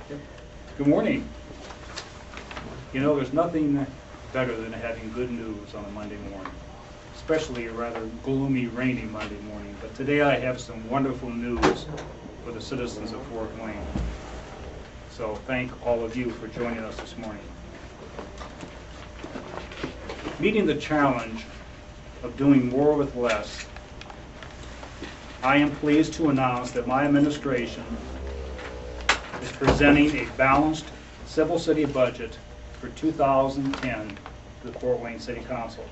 Good morning. You know, there's nothing better than having good news on a Monday morning, especially a rather gloomy, rainy Monday morning. But today I have some wonderful news for the citizens of Fort Wayne. So thank all of you for joining us this morning. Meeting the challenge of doing more with less, I am pleased to announce that my administration is presenting a balanced civil city budget for 2010 to the Fort Wayne City Council.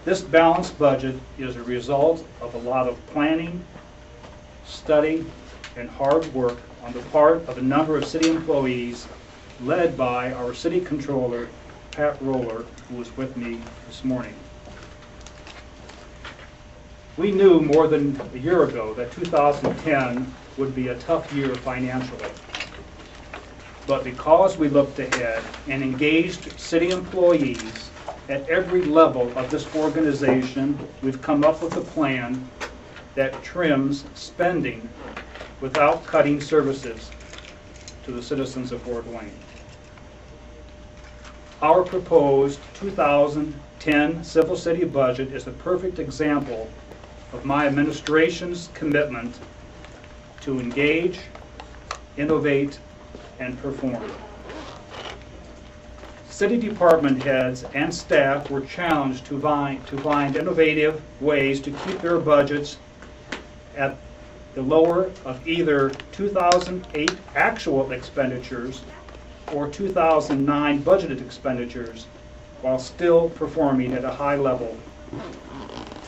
This balanced budget is a result of a lot of planning, study, and hard work on the part of a number of city employees led by our city controller, Pat Roller, who was with me this morning. We knew more than a year ago that 2010 would be a tough year financially. But because we looked ahead and engaged city employees at every level of this organization, we've come up with a plan that trims spending without cutting services to the citizens of Fort Wayne. Our proposed 2010 civil city budget is a perfect example of my administration's commitment to engage, innovate, and perform. City department heads and staff were challenged to find innovative ways to keep their budgets at the lower of either 2008 actual expenditures or 2009 budgeted expenditures while still performing at a high level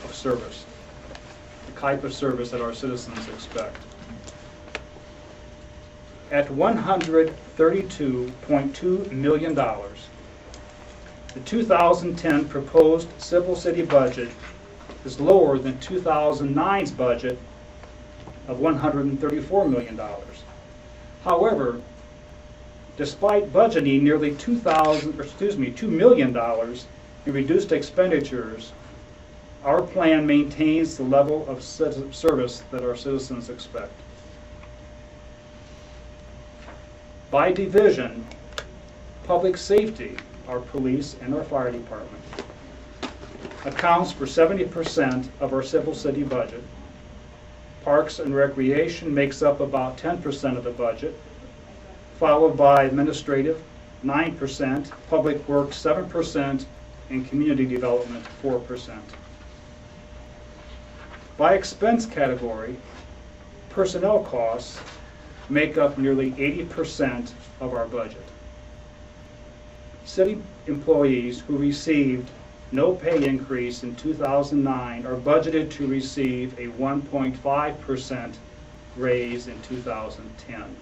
of service, the type of service that our citizens expect. At $132.2 million, the 2010 proposed civil city budget is lower than 2009's budget of $134 million. However, despite budgeting nearly $2 million in reduced expenditures, our plan maintains the level of service that our citizens expect. By division, public safety, our police and our fire department, accounts for 70% of our civil city budget. Parks and recreation makes up about 10% of the budget, followed by administrative, 9%, public works, 7%, and community development, 4%. By expense category, personnel costs make up nearly 80% of our budget. City employees who received no pay increase in 2009 are budgeted to receive a 1.5% raise in 2010.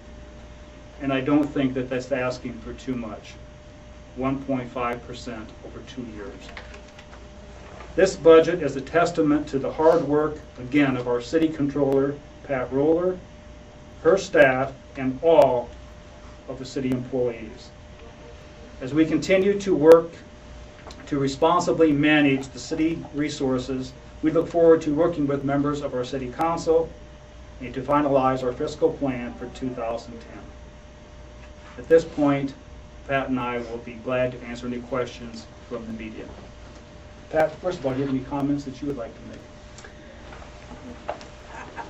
And I don't think that that's asking for too much. 1.5% over 2 years. This budget is a testament to the hard work, again, of our city controller, Pat Roller, her staff, and all of the city employees. As we continue to work to responsibly manage the city resources, we look forward to working with members of our city council and to finalize our fiscal plan for 2010. At this point, Pat and I will be glad to answer any questions from the media. Pat, first of all, do you have any comments that you would like to make?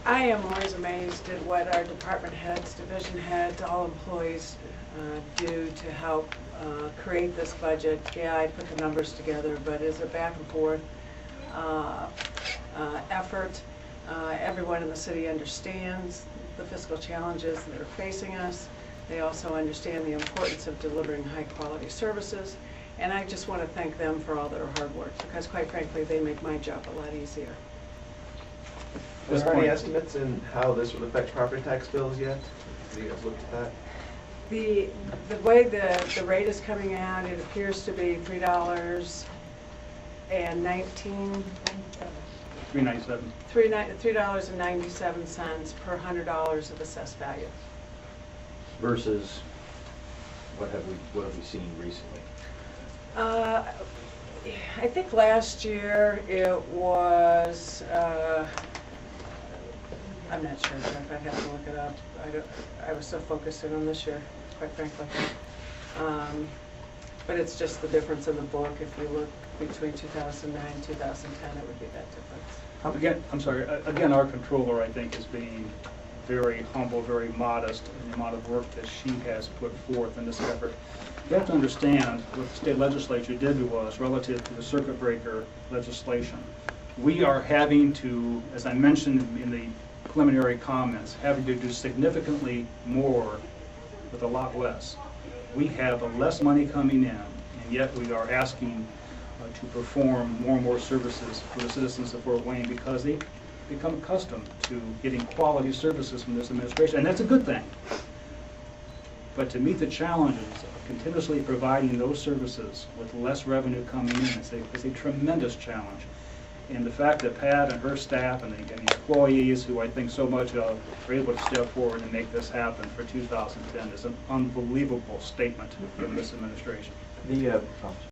I am always amazed at what our department heads, division heads, all employees do to help create this budget. Yeah, I put the numbers together, but it's a back and forth effort. Everyone in the city understands the fiscal challenges that are facing us. They also understand the importance of delivering high quality services. And I just want to thank them for all their hard work, because quite frankly, they make my job a lot easier. Are there any estimates in how this would affect property tax bills yet? Have you guys looked at that? The way the rate is coming out, it appears to be $3.97 per $100 of assessed value. Versus what have we seen recently? I think last year it was, I'm not sure, I'd have to look it up. I was so focused in on this year. quite frankly. But it's just the difference in the book. If you look between 2009 and 2010, it would be that difference. Again, I'm sorry, again, our controller, I think, is being very humble, very modest in the amount of work that she has put forth in this effort. You have to understand what the state legislature did to us relative to the circuit breaker legislation. We are having to, as I mentioned in the preliminary comments, having to do significantly more with a lot less. We have less money coming in, and yet we are asking to perform more and more services for the citizens of Fort Wayne because they become accustomed to getting quality services from this administration, and that's a good thing. But to meet the challenges of continuously providing those services with less revenue coming in is a tremendous challenge. And the fact that Pat and her staff and the employees who I think so much of are able to step forward and make this happen for 2010 is an unbelievable statement from this administration.